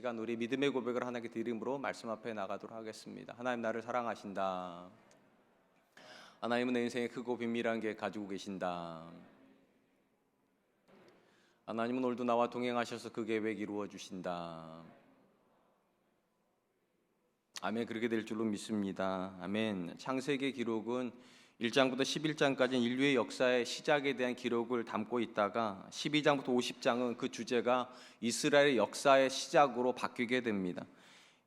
시간 우리 믿음의 고백을 하나님께 드림으로 말씀 앞에 나가도록 하겠습니다. 하나님, 나를 사랑하신다. 하나님은 내 인생에 크고 비밀한 게 가지고 계신다. 하나님은 오늘도 나와 동행하셔서 그 계획 이루어 주신다. 아멘. 그렇게 될 줄로 믿습니다. 아멘. 창세기 기록은 1장부터 11장까지는 인류의 역사의 시작에 대한 기록을 담고 있다가 12장부터 50장은 그 주제가 이스라엘의 역사의 시작으로 바뀌게 됩니다.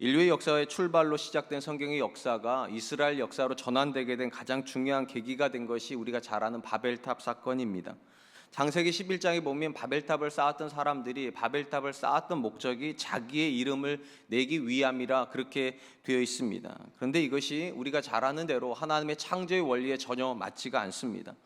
인류의 역사의 출발로 시작된 성경의 역사가 이스라엘 역사로 전환되게 된 가장 중요한 계기가 된 것이 우리가 잘 아는 바벨탑 사건입니다. 창세기 11장에 보면 바벨탑을 쌓았던 사람들이 바벨탑을 쌓았던 목적이 자기의 이름을 내기 위함이라 그렇게 되어 있습니다. 그런데 이것이 우리가 잘 아는 대로 하나님의 창조의 원리에 전혀 맞지가 않습니다.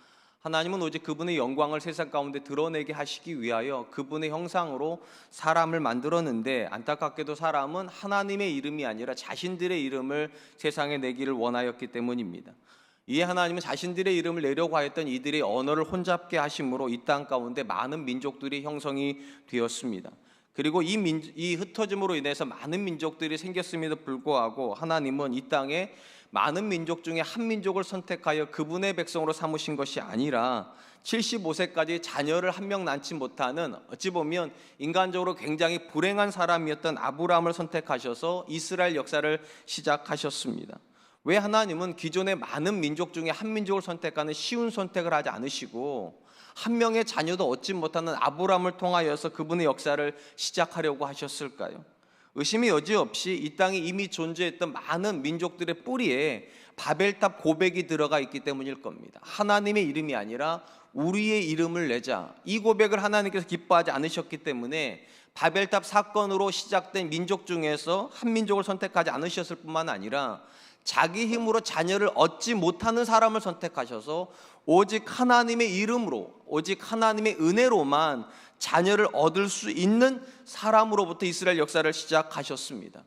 하나님은 오직 그분의 영광을 세상 가운데 드러내게 하시기 위하여 그분의 형상으로 사람을 만들었는데, 안타깝게도 사람은 하나님의 이름이 아니라 자신들의 이름을 세상에 내기를 원하였기 때문입니다. 이에 하나님은 자신들의 이름을 내려고 하였던 이들의 언어를 혼잡게 하심으로 이 땅 가운데 많은 민족들이 형성이 되었습니다. 그리고 이 흩어짐으로 인해서 많은 민족들이 생겼음에도 불구하고 하나님은 이 땅에 많은 민족 중에 한 민족을 선택하여 그분의 백성으로 삼으신 것이 아니라 75세까지 자녀를 한 명 낳지 못하는, 어찌 보면 인간적으로 굉장히 불행한 사람이었던 아브라함을 선택하셔서 이스라엘 역사를 시작하셨습니다. 왜 하나님은 기존의 많은 민족 중에 한 민족을 선택하는 쉬운 선택을 하지 않으시고 한 명의 자녀도 얻지 못하는 아브라함을 통하여서 그분의 역사를 시작하려고 하셨을까요? 의심이 여지없이 이 땅에 이미 존재했던 많은 민족들의 뿌리에 바벨탑 고백이 들어가 있기 때문일 겁니다. 하나님의 이름이 아니라 우리의 이름을 내자, 이 고백을 하나님께서 기뻐하지 않으셨기 때문에 바벨탑 사건으로 시작된 민족 중에서 한 민족을 선택하지 않으셨을 뿐만 아니라 자기 힘으로 자녀를 얻지 못하는 사람을 선택하셔서 오직 하나님의 이름으로, 오직 하나님의 은혜로만 자녀를 얻을 수 있는 사람으로부터 이스라엘 역사를 시작하셨습니다.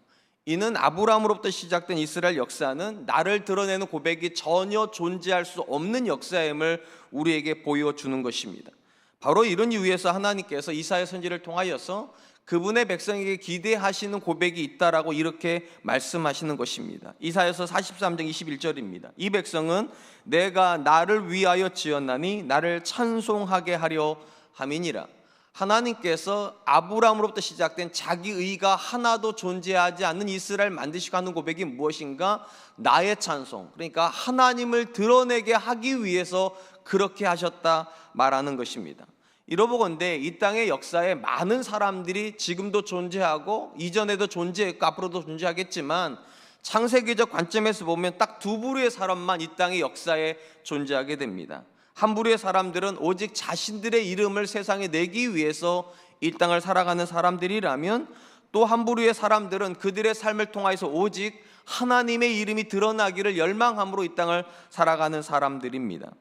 이는 아브라함으로부터 시작된 이스라엘 역사는 나를 드러내는 고백이 전혀 존재할 수 없는 역사임을 우리에게 보여주는 것입니다. 바로 이런 이유에서 하나님께서 이사야 선지를 통하여서 그분의 백성에게 기대하시는 고백이 있다라고 이렇게 말씀하시는 것입니다. 이사야서 43장 21절입니다. 이 백성은 내가 나를 위하여 지었나니 나를 찬송하게 하려 함이니라. 하나님께서 아브라함으로부터 시작된 자기 의가 하나도 존재하지 않는 이스라엘 만드시고 하는 고백이 무엇인가? 나의 찬송, 그러니까 하나님을 드러내게 하기 위해서 그렇게 하셨다 말하는 것입니다. 이러보건대 이 땅의 역사에 많은 사람들이 지금도 존재하고 이전에도 존재했고 앞으로도 존재하겠지만 창세기적 관점에서 보면 딱 두 부류의 사람만 이 땅의 역사에 존재하게 됩니다. 한 부류의 사람들은 오직 자신들의 이름을 세상에 내기 위해서 이 땅을 살아가는 사람들이라면, 또 한 부류의 사람들은 그들의 삶을 통해서 오직 하나님의 이름이 드러나기를 열망함으로 이 땅을 살아가는 사람들입니다.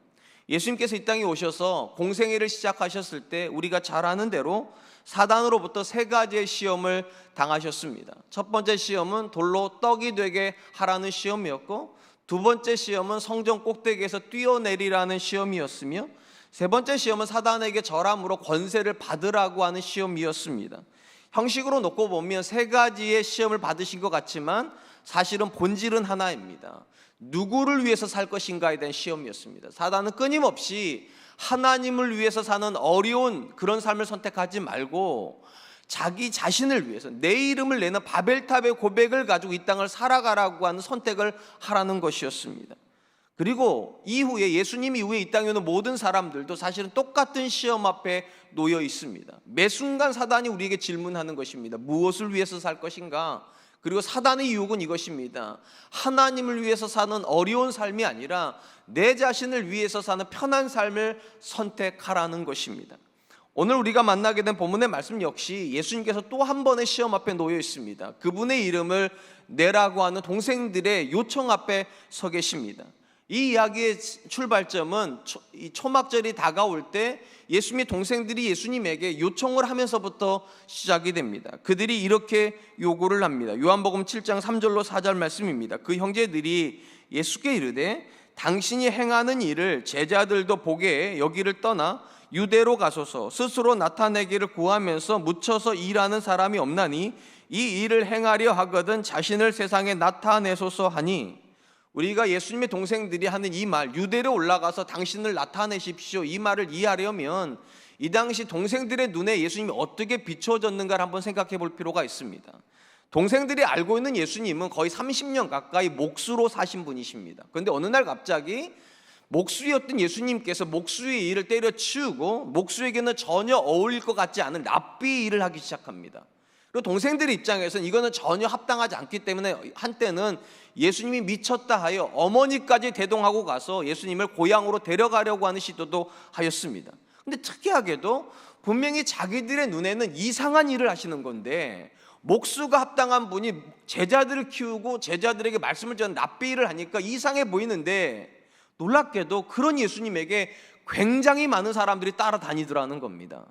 예수님께서 이 땅에 오셔서 공생애를 시작하셨을 때 우리가 잘 아는 대로 사단으로부터 세 가지의 시험을 당하셨습니다. 첫 번째 시험은 돌로 떡이 되게 하라는 시험이었고, 두 번째 시험은 성전 꼭대기에서 뛰어내리라는 시험이었으며, 세 번째 시험은 사단에게 절함으로 권세를 받으라고 하는 시험이었습니다. 형식으로 놓고 보면 세 가지의 시험을 받으신 것 같지만 사실은 본질은 하나입니다. 누구를 위해서 살 것인가에 대한 시험이었습니다. 사단은 끊임없이 하나님을 위해서 사는 어려운 그런 삶을 선택하지 말고 자기 자신을 위해서 내 이름을 내는 바벨탑의 고백을 가지고 이 땅을 살아가라고 하는 선택을 하라는 것이었습니다. 그리고 이후에 예수님 이후에 이 땅에 오는 모든 사람들도 사실은 똑같은 시험 앞에 놓여 있습니다. 매 순간 사단이 우리에게 질문하는 것입니다. 무엇을 위해서 살 것인가? 그리고 사단의 유혹은 이것입니다. 하나님을 위해서 사는 어려운 삶이 아니라 내 자신을 위해서 사는 편한 삶을 선택하라는 것입니다. 오늘 우리가 만나게 된 본문의 말씀 역시 예수님께서 또 한 번의 시험 앞에 놓여 있습니다. 그분의 이름을 내라고 하는 동생들의 요청 앞에 서 계십니다. 이 이야기의 출발점은 이 초막절이 다가올 때 예수님의 동생들이 예수님에게 요청을 하면서부터 시작이 됩니다. 그들이 이렇게 요구를 합니다. 요한복음 7장 3절로 4절 말씀입니다. 그 형제들이 예수께 이르되 당신이 행하는 일을 제자들도 보게 여기를 떠나 유대로 가소서. 스스로 나타내기를 구하면서 묻혀서 일하는 사람이 없나니 이 일을 행하려 하거든 자신을 세상에 나타내소서 하니, 우리가 예수님의 동생들이 하는 이 말, 유대로 올라가서 당신을 나타내십시오, 이 말을 이해하려면 이 당시 동생들의 눈에 예수님이 어떻게 비춰졌는가를 한번 생각해 볼 필요가 있습니다. 동생들이 알고 있는 예수님은 거의 30년 가까이 목수로 사신 분이십니다. 그런데 어느 날 갑자기 목수였던 예수님께서 목수의 일을 때려치우고 목수에게는 전혀 어울릴 것 같지 않은 랍비 일을 하기 시작합니다. 그리고 동생들의 입장에서는 이거는 전혀 합당하지 않기 때문에 한때는 예수님이 미쳤다 하여 어머니까지 대동하고 가서 예수님을 고향으로 데려가려고 하는 시도도 하였습니다. 근데 특이하게도 분명히 자기들의 눈에는 이상한 일을 하시는 건데, 목수가 합당한 분이 제자들을 키우고 제자들에게 말씀을 전하는 랍비 일을 하니까 이상해 보이는데, 놀랍게도 그런 예수님에게 굉장히 많은 사람들이 따라다니더라는 겁니다.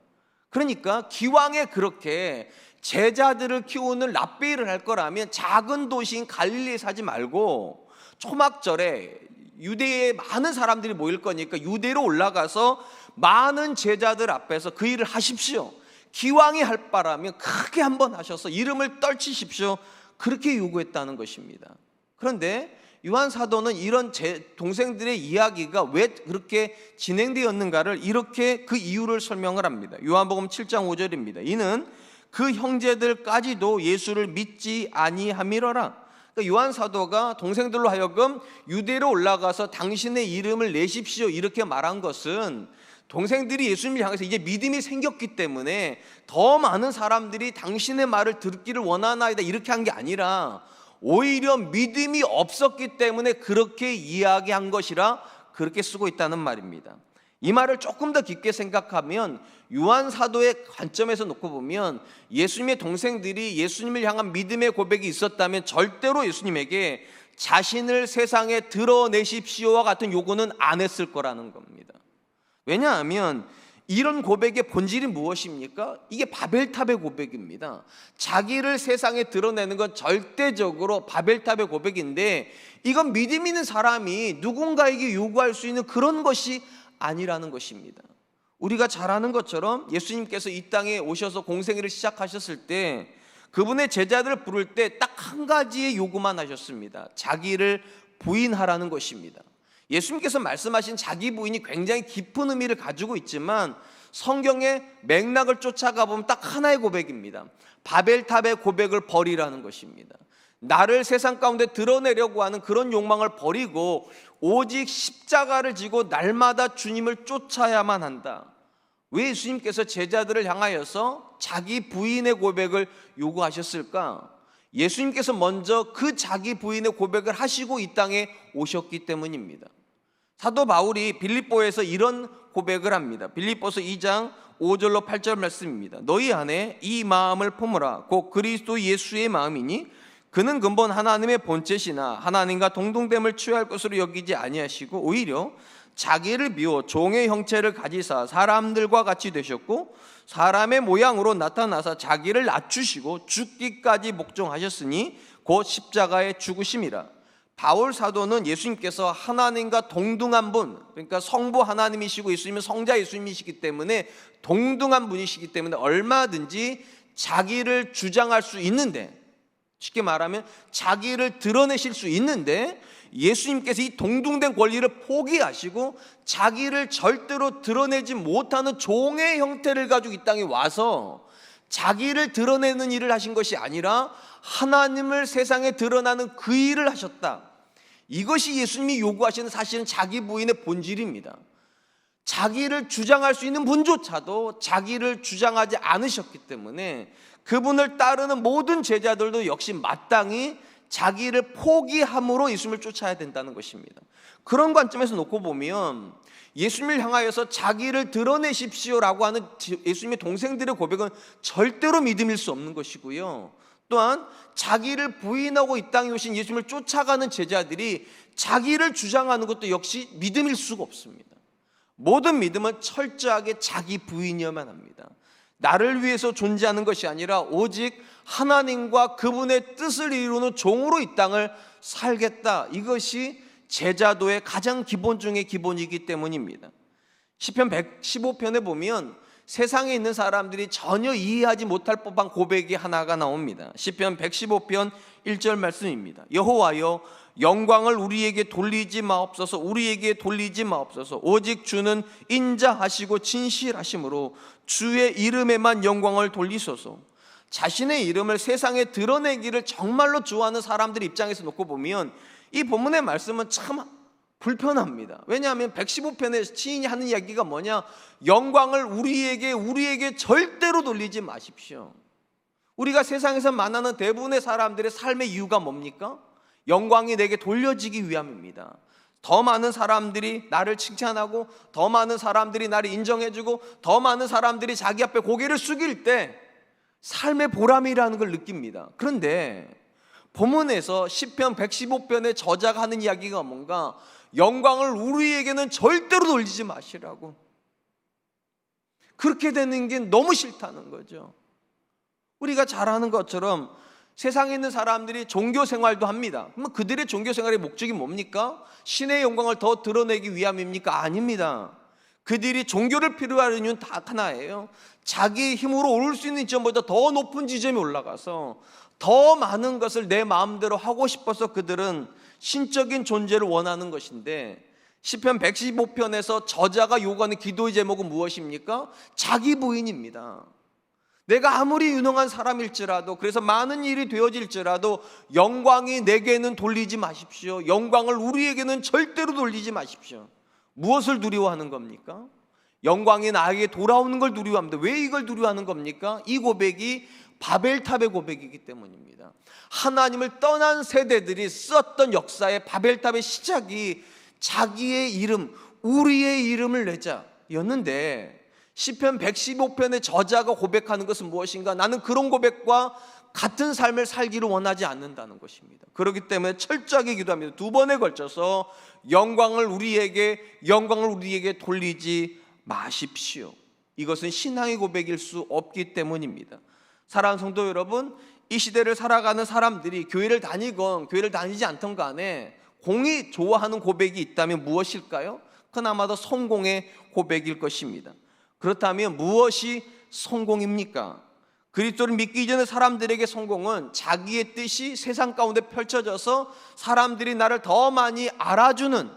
그러니까 기왕에 그렇게 제자들을 키우는 랍비 일을 할 거라면 작은 도시인 갈릴리에 사지 말고 초막절에 유대에 많은 사람들이 모일 거니까 유대로 올라가서 많은 제자들 앞에서 그 일을 하십시오. 기왕에 할 바라면 크게 한번 하셔서 이름을 떨치십시오. 그렇게 요구했다는 것입니다. 그런데 요한 사도는 이런 제 동생들의 이야기가 왜 그렇게 진행되었는가를 이렇게 그 이유를 설명을 합니다. 요한복음 7장 5절입니다. 이는 그 형제들까지도 예수를 믿지 아니함이러라. 그러니까 요한 사도가 동생들로 하여금 유대로 올라가서 당신의 이름을 내십시오 이렇게 말한 것은 동생들이 예수님을 향해서 이제 믿음이 생겼기 때문에 더 많은 사람들이 당신의 말을 듣기를 원하나이다 이렇게 한 게 아니라 오히려 믿음이 없었기 때문에 그렇게 이야기한 것이라 그렇게 쓰고 있다는 말입니다. 이 말을 조금 더 깊게 생각하면 요한 사도의 관점에서 놓고 보면 예수님의 동생들이 예수님을 향한 믿음의 고백이 있었다면 절대로 예수님에게 자신을 세상에 드러내십시오와 같은 요구는 안 했을 거라는 겁니다. 왜냐하면 이런 고백의 본질이 무엇입니까? 이게 바벨탑의 고백입니다. 자기를 세상에 드러내는 건 절대적으로 바벨탑의 고백인데, 이건 믿음 있는 사람이 누군가에게 요구할 수 있는 그런 것이 아니라는 것입니다. 우리가 잘 아는 것처럼 예수님께서 이 땅에 오셔서 공생애를 시작하셨을 때 그분의 제자들을 부를 때 딱 한 가지의 요구만 하셨습니다. 자기를 부인하라는 것입니다. 예수님께서 말씀하신 자기 부인이 굉장히 깊은 의미를 가지고 있지만 성경의 맥락을 쫓아가 보면 딱 하나의 고백입니다. 바벨탑의 고백을 버리라는 것입니다. 나를 세상 가운데 드러내려고 하는 그런 욕망을 버리고 오직 십자가를 지고 날마다 주님을 쫓아야만 한다. 왜 예수님께서 제자들을 향하여서 자기 부인의 고백을 요구하셨을까? 예수님께서 먼저 그 자기 부인의 고백을 하시고 이 땅에 오셨기 때문입니다. 사도 바울이 빌립보에서 이런 고백을 합니다. 빌립보서 2장 5절로 8절 말씀입니다. 너희 안에 이 마음을 품으라. 곧 그리스도 예수의 마음이니 그는 근본 하나님의 본체시나 하나님과 동등됨을 취할 것으로 여기지 아니하시고 오히려 자기를 비워 종의 형체를 가지사 사람들과 같이 되셨고 사람의 모양으로 나타나사 자기를 낮추시고 죽기까지 복종하셨으니 곧 십자가에 죽으심이라. 바울 사도는 예수님께서 하나님과 동등한 분, 그러니까 성부 하나님이시고 예수님은 성자 예수님이시기 때문에 동등한 분이시기 때문에 얼마든지 자기를 주장할 수 있는데, 쉽게 말하면 자기를 드러내실 수 있는데 예수님께서 이 동등된 권리를 포기하시고 자기를 절대로 드러내지 못하는 종의 형태를 가지고 이 땅에 와서 자기를 드러내는 일을 하신 것이 아니라 하나님을 세상에 드러나는 그 일을 하셨다. 이것이 예수님이 요구하시는 사실은 자기 부인의 본질입니다. 자기를 주장할 수 있는 분조차도 자기를 주장하지 않으셨기 때문에 그분을 따르는 모든 제자들도 역시 마땅히 자기를 포기함으로 예수님을 쫓아야 된다는 것입니다. 그런 관점에서 놓고 보면 예수님을 향하여서 자기를 드러내십시오라고 하는 예수님의 동생들의 고백은 절대로 믿음일 수 없는 것이고요. 또한 자기를 부인하고 이 땅에 오신 예수님을 쫓아가는 제자들이 자기를 주장하는 것도 역시 믿음일 수가 없습니다. 모든 믿음은 철저하게 자기 부인이어야만 합니다. 나를 위해서 존재하는 것이 아니라 오직 하나님과 그분의 뜻을 이루는 종으로 이 땅을 살겠다. 이것이 제자도의 가장 기본 중의 기본이기 때문입니다. 시편 115편에 보면 세상에 있는 사람들이 전혀 이해하지 못할 법한 고백이 하나가 나옵니다. 시편 115편 1절 말씀입니다. 여호와여, 영광을 우리에게 돌리지 마옵소서. 우리에게 돌리지 마옵소서. 오직 주는 인자하시고 진실하심으로 주의 이름에만 영광을 돌리소서. 자신의 이름을 세상에 드러내기를 정말로 좋아하는 사람들 입장에서 놓고 보면 이 본문의 말씀은 참 불편합니다. 왜냐하면 115편의 시인이 하는 이야기가 뭐냐? 영광을 우리에게 절대로 돌리지 마십시오. 우리가 세상에서 만나는 대부분의 사람들의 삶의 이유가 뭡니까? 영광이 내게 돌려지기 위함입니다. 더 많은 사람들이 나를 칭찬하고, 더 많은 사람들이 나를 인정해주고, 더 많은 사람들이 자기 앞에 고개를 숙일 때 삶의 보람이라는 걸 느낍니다. 그런데 본문에서 시편 115편의 저자가 하는 이야기가 뭔가? 영광을 우리에게는 절대로 돌리지 마시라고. 그렇게 되는 게 너무 싫다는 거죠. 우리가 잘 아는 것처럼 세상에 있는 사람들이 종교 생활도 합니다. 그러면 그들의 종교 생활의 목적이 뭡니까? 신의 영광을 더 드러내기 위함입니까? 아닙니다. 그들이 종교를 필요하는 이유는 다 하나예요. 자기 힘으로 오를 수 있는 지점보다 더 높은 지점에 올라가서 더 많은 것을 내 마음대로 하고 싶어서 그들은 신적인 존재를 원하는 것인데, 시편 115편에서 저자가 요구하는 기도의 제목은 무엇입니까? 자기 부인입니다. 내가 아무리 유능한 사람일지라도, 그래서 많은 일이 되어질지라도 영광이 내게는 돌리지 마십시오. 영광을 우리에게는 절대로 돌리지 마십시오. 무엇을 두려워하는 겁니까? 영광이 나에게 돌아오는 걸 두려워합니다. 왜 이걸 두려워하는 겁니까? 이 고백이 바벨탑의 고백이기 때문입니다. 하나님을 떠난 세대들이 썼던 역사의 바벨탑의 시작이 자기의 이름, 우리의 이름을 내자 였는데, 시편 115편의 저자가 고백하는 것은 무엇인가? 나는 그런 고백과 같은 삶을 살기를 원하지 않는다는 것입니다. 그렇기 때문에 철저하게 기도합니다. 두 번에 걸쳐서 영광을 우리에게 돌리지 마십시오. 이것은 신앙의 고백일 수 없기 때문입니다. 사랑하는 성도 여러분, 이 시대를 살아가는 사람들이 교회를 다니건 교회를 다니지 않던 간에 공이 좋아하는 고백이 있다면 무엇일까요? 그나마도 성공의 고백일 것입니다. 그렇다면 무엇이 성공입니까? 그리스도를 믿기 이전의 사람들에게 성공은 자기의 뜻이 세상 가운데 펼쳐져서 사람들이 나를 더 많이 알아주는,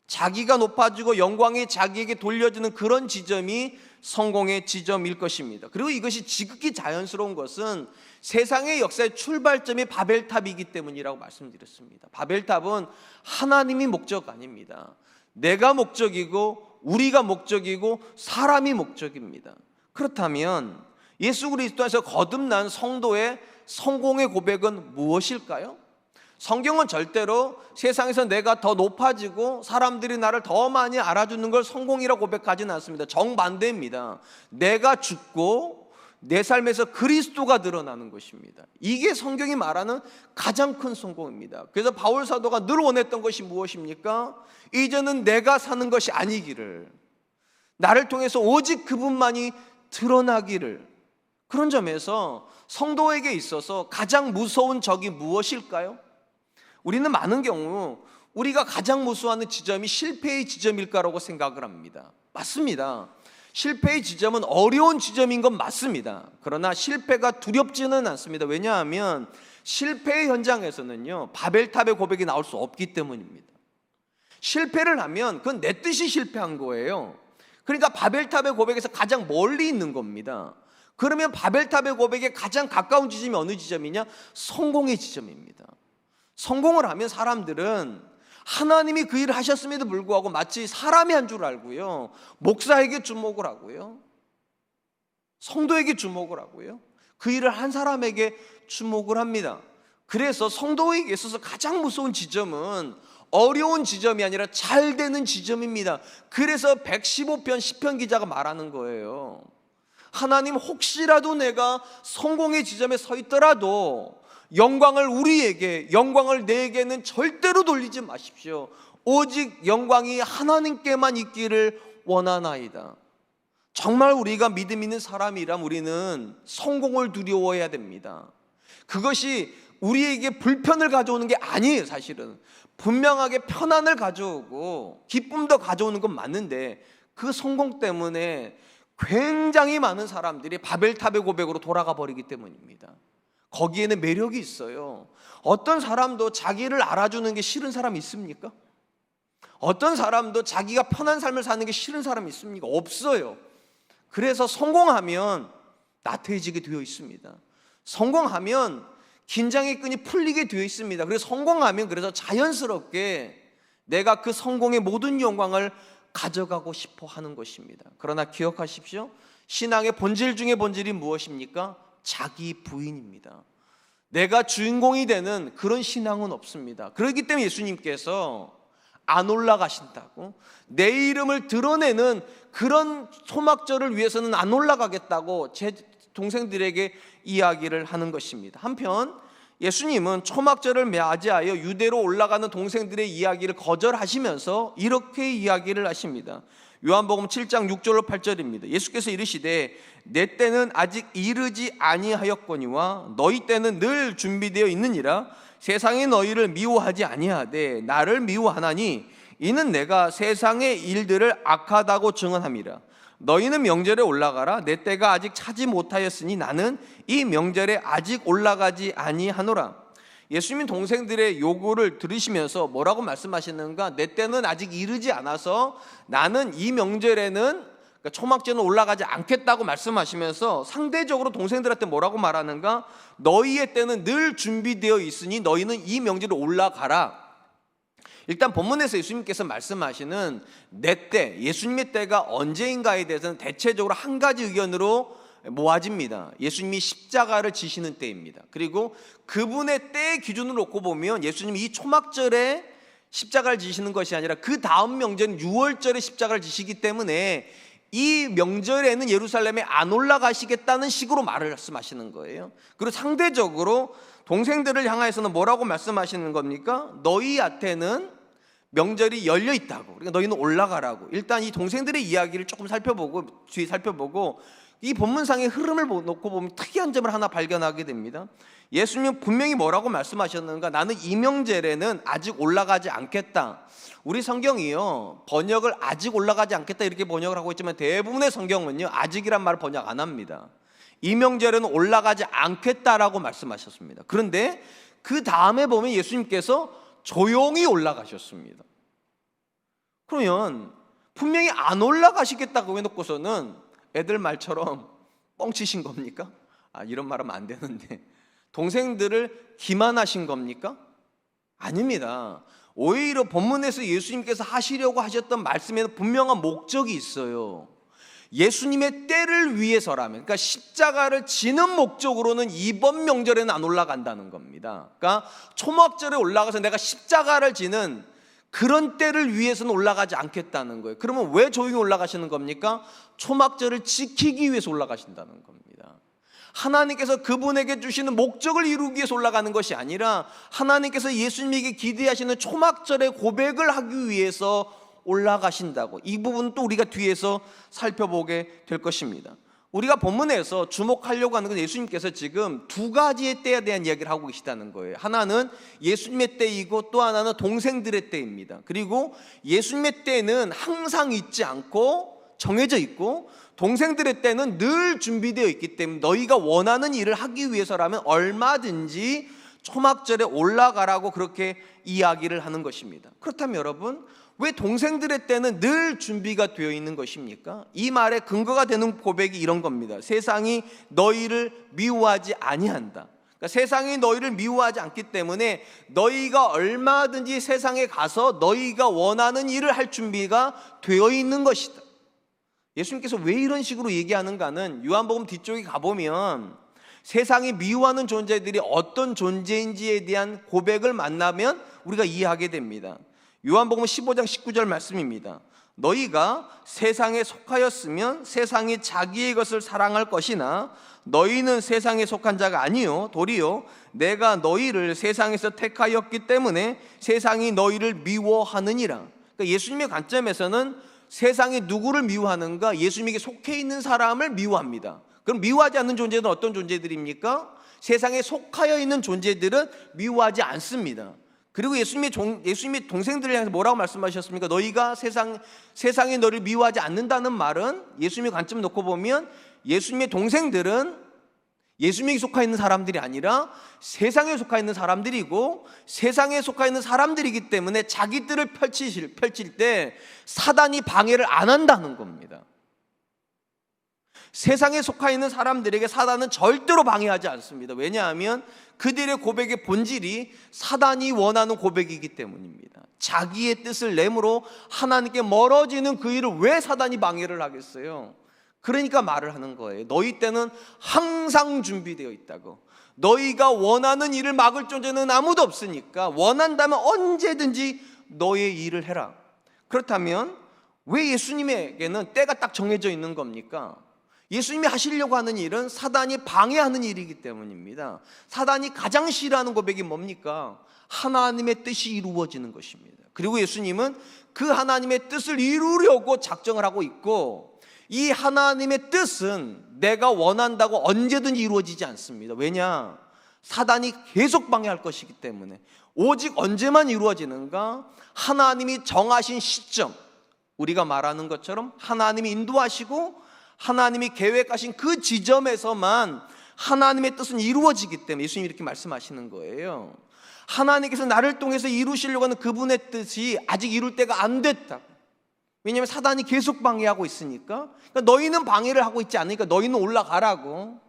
자기가 높아지고 영광이 자기에게 돌려지는 그런 지점이 성공의 지점일 것입니다. 그리고 이것이 지극히 자연스러운 것은 세상의 역사의 출발점이 바벨탑이기 때문이라고 말씀드렸습니다. 바벨탑은 하나님이 목적 아닙니다. 내가 목적이고 우리가 목적이고 사람이 목적입니다. 그렇다면 예수 그리스도에서 거듭난 성도의 성공의 고백은 무엇일까요? 성경은 절대로 세상에서 내가 더 높아지고 사람들이 나를 더 많이 알아주는 걸 성공이라고 고백하지는 않습니다. 정반대입니다. 내가 죽고 내 삶에서 그리스도가 드러나는 것입니다. 이게 성경이 말하는 가장 큰 성공입니다. 그래서 바울 사도가 늘 원했던 것이 무엇입니까? 이제는 내가 사는 것이 아니기를, 나를 통해서 오직 그분만이 드러나기를. 그런 점에서 성도에게 있어서 가장 무서운 적이 무엇일까요? 우리는 많은 경우 우리가 가장 무서워하는 지점이 실패의 지점일까라고 생각을 합니다. 맞습니다. 실패의 지점은 어려운 지점인 건 맞습니다. 그러나 실패가 두렵지는 않습니다. 왜냐하면 실패의 현장에서는요, 바벨탑의 고백이 나올 수 없기 때문입니다. 실패를 하면 그건 내 뜻이 실패한 거예요. 그러니까 바벨탑의 고백에서 가장 멀리 있는 겁니다. 그러면 바벨탑의 고백에 가장 가까운 지점이 어느 지점이냐? 성공의 지점입니다. 성공을 하면 사람들은 하나님이 그 일을 하셨음에도 불구하고 마치 사람이 한 줄 알고요, 목사에게 주목을 하고요, 성도에게 주목을 하고요, 그 일을 한 사람에게 주목을 합니다. 그래서 성도에게 있어서 가장 무서운 지점은 어려운 지점이 아니라 잘 되는 지점입니다. 그래서 115편 시편 기자가 말하는 거예요. 하나님, 혹시라도 내가 성공의 지점에 서 있더라도 영광을 내게는 절대로 돌리지 마십시오. 오직 영광이 하나님께만 있기를 원하나이다. 정말 우리가 믿음 있는 사람이라면 우리는 성공을 두려워해야 됩니다. 그것이 우리에게 불편을 가져오는 게 아니에요. 사실은 분명하게 편안을 가져오고 기쁨도 가져오는 건 맞는데, 그 성공 때문에 굉장히 많은 사람들이 바벨탑의 고백으로 돌아가 버리기 때문입니다. 거기에는 매력이 있어요. 어떤 사람도 자기를 알아주는 게 싫은 사람 있습니까? 어떤 사람도 자기가 편한 삶을 사는 게 싫은 사람 있습니까? 없어요. 그래서 성공하면 나태해지게 되어 있습니다. 성공하면 긴장의 끈이 풀리게 되어 있습니다. 그래서 성공하면 그래서 자연스럽게 내가 그 성공의 모든 영광을 가져가고 싶어 하는 것입니다. 그러나 기억하십시오. 신앙의 본질 중에 본질이 무엇입니까? 자기 부인입니다. 내가 주인공이 되는 그런 신앙은 없습니다. 그렇기 때문에 예수님께서 안 올라가신다고, 내 이름을 드러내는 그런 초막절을 위해서는 안 올라가겠다고 제 동생들에게 이야기를 하는 것입니다. 한편 예수님은 초막절을 맞이하여 유대로 올라가는 동생들의 이야기를 거절하시면서 이렇게 이야기를 하십니다. 요한복음 7장 6절로 8절입니다. 예수께서 이르시되 내 때는 아직 이르지 아니하였거니와 너희 때는 늘 준비되어 있느니라. 세상이 너희를 미워하지 아니하되 나를 미워하나니 이는 내가 세상의 일들을 악하다고 증언함이라. 너희는 명절에 올라가라. 내 때가 아직 차지 못하였으니 나는 이 명절에 아직 올라가지 아니하노라. 예수님 동생들의 요구를 들으시면서 뭐라고 말씀하시는가? 내 때는 아직 이르지 않아서 나는 이 명절에는, 그러니까 초막절은 올라가지 않겠다고 말씀하시면서 상대적으로 동생들한테 뭐라고 말하는가? 너희의 때는 늘 준비되어 있으니 너희는 이 명절에 올라가라. 일단 본문에서 예수님께서 말씀하시는 내 때, 예수님의 때가 언제인가에 대해서는 대체적으로 한 가지 의견으로 모아집니다. 예수님이 십자가를 지시는 때입니다. 그리고 그분의 때의 기준으로 놓고 보면 예수님이 이 초막절에 십자가를 지시는 것이 아니라 그 다음 명절인 6월절에 십자가를 지시기 때문에 이 명절에는 예루살렘에 안 올라가시겠다는 식으로 말씀하시는 거예요. 그리고 상대적으로 동생들을 향해서는 뭐라고 말씀하시는 겁니까? 너희한테는 명절이 열려 있다고, 그러니까 너희는 올라가라고. 일단 이 동생들의 이야기를 조금 살펴보고 뒤에 살펴보고 이 본문상의 흐름을 놓고 보면 특이한 점을 하나 발견하게 됩니다. 예수님은 분명히 뭐라고 말씀하셨는가? 나는 이 명절에는 아직 올라가지 않겠다. 우리 성경이요, 번역을 아직 올라가지 않겠다 이렇게 번역을 하고 있지만 대부분의 성경은요 아직이란 말을 번역 안 합니다. 이 명절에는 올라가지 않겠다라고 말씀하셨습니다. 그런데 그 다음에 보면 예수님께서 조용히 올라가셨습니다. 그러면 분명히 안 올라가시겠다고 해놓고서는 애들 말처럼 뻥치신 겁니까? 이런 말하면 안 되는데 동생들을 기만하신 겁니까? 아닙니다. 오히려 본문에서 예수님께서 하시려고 하셨던 말씀에는 분명한 목적이 있어요. 예수님의 때를 위해서라면, 그러니까 십자가를 지는 목적으로는 이번 명절에는 안 올라간다는 겁니다. 그러니까 초막절에 올라가서 내가 십자가를 지는 그런 때를 위해서는 올라가지 않겠다는 거예요. 그러면 왜 조용히 올라가시는 겁니까? 초막절을 지키기 위해서 올라가신다는 겁니다. 하나님께서 그분에게 주시는 목적을 이루기 위해서 올라가는 것이 아니라 하나님께서 예수님에게 기대하시는 초막절의 고백을 하기 위해서 올라가신다고. 이 부분은 또 우리가 뒤에서 살펴보게 될 것입니다. 우리가 본문에서 주목하려고 하는 건 예수님께서 지금 두 가지의 때에 대한 이야기를 하고 계시다는 거예요. 하나는 예수님의 때이고 또 하나는 동생들의 때입니다. 그리고 예수님의 때는 항상 있지 않고 정해져 있고 동생들의 때는 늘 준비되어 있기 때문에 너희가 원하는 일을 하기 위해서라면 얼마든지 초막절에 올라가라고 그렇게 이야기를 하는 것입니다. 그렇다면 여러분, 왜 동생들의 때는 늘 준비가 되어 있는 것입니까? 이 말에 근거가 되는 고백이 이런 겁니다. 세상이 너희를 미워하지 아니한다. 그러니까 세상이 너희를 미워하지 않기 때문에 너희가 얼마든지 세상에 가서 너희가 원하는 일을 할 준비가 되어 있는 것이다. 예수님께서 왜 이런 식으로 얘기하는가는 요한복음 뒤쪽에 가보면 세상이 미워하는 존재들이 어떤 존재인지에 대한 고백을 만나면 우리가 이해하게 됩니다. 요한복음 15장 19절 말씀입니다. 너희가 세상에 속하였으면 세상이 자기의 것을 사랑할 것이나 너희는 세상에 속한 자가 아니요 도리요 내가 너희를 세상에서 택하였기 때문에 세상이 너희를 미워하느니라. 그러니까 예수님의 관점에서는 세상이 누구를 미워하는가? 예수님에게 속해 있는 사람을 미워합니다. 그럼 미워하지 않는 존재는 어떤 존재들입니까? 세상에 속하여 있는 존재들은 미워하지 않습니다. 그리고 예수님의 동생들을 향해서 뭐라고 말씀하셨습니까? 너희가 세상이 너를 미워하지 않는다는 말은 예수님의 관점 놓고 보면 예수님의 동생들은 예수님에 속해 있는 사람들이 아니라 세상에 속해 있는 사람들이고, 세상에 속해 있는 사람들이기 때문에 자기들을 펼칠 때 사단이 방해를 안 한다는 겁니다. 세상에 속해 있는 사람들에게 사단은 절대로 방해하지 않습니다. 왜냐하면 그들의 고백의 본질이 사단이 원하는 고백이기 때문입니다. 자기의 뜻을 내므로 하나님께 멀어지는 그 일을 왜 사단이 방해를 하겠어요? 그러니까 말을 하는 거예요. 너희 때는 항상 준비되어 있다고. 너희가 원하는 일을 막을 존재는 아무도 없으니까 원한다면 언제든지 너의 일을 해라. 그렇다면 왜 예수님에게는 때가 딱 정해져 있는 겁니까? 예수님이 하시려고 하는 일은 사단이 방해하는 일이기 때문입니다. 사단이 가장 싫어하는 고백이 뭡니까? 하나님의 뜻이 이루어지는 것입니다. 그리고 예수님은 그 하나님의 뜻을 이루려고 작정을 하고 있고, 이 하나님의 뜻은 내가 원한다고 언제든지 이루어지지 않습니다. 왜냐? 사단이 계속 방해할 것이기 때문에. 오직 언제만 이루어지는가? 하나님이 정하신 시점, 우리가 말하는 것처럼 하나님이 인도하시고 하나님이 계획하신 그 지점에서만 하나님의 뜻은 이루어지기 때문에 예수님이 이렇게 말씀하시는 거예요. 하나님께서 나를 통해서 이루시려고 하는 그분의 뜻이 아직 이룰 때가 안 됐다. 왜냐하면 사단이 계속 방해하고 있으니까. 그러니까 너희는 방해를 하고 있지 않으니까 너희는 올라가라고.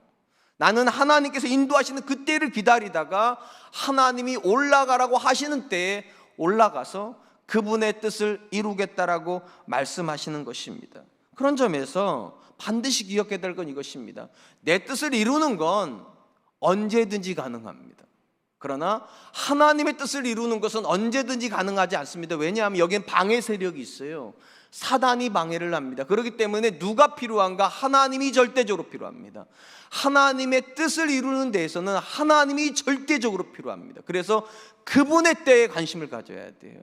나는 하나님께서 인도하시는 그 때를 기다리다가 하나님이 올라가라고 하시는 때에 올라가서 그분의 뜻을 이루겠다라고 말씀하시는 것입니다. 그런 점에서 반드시 기억해야 될 건 이것입니다. 내 뜻을 이루는 건 언제든지 가능합니다. 그러나 하나님의 뜻을 이루는 것은 언제든지 가능하지 않습니다. 왜냐하면 여기엔 방해 세력이 있어요. 사단이 방해를 합니다. 그렇기 때문에 누가 필요한가? 하나님이 절대적으로 필요합니다. 하나님의 뜻을 이루는 데에서는 하나님이 절대적으로 필요합니다. 그래서 그분의 때에 관심을 가져야 돼요.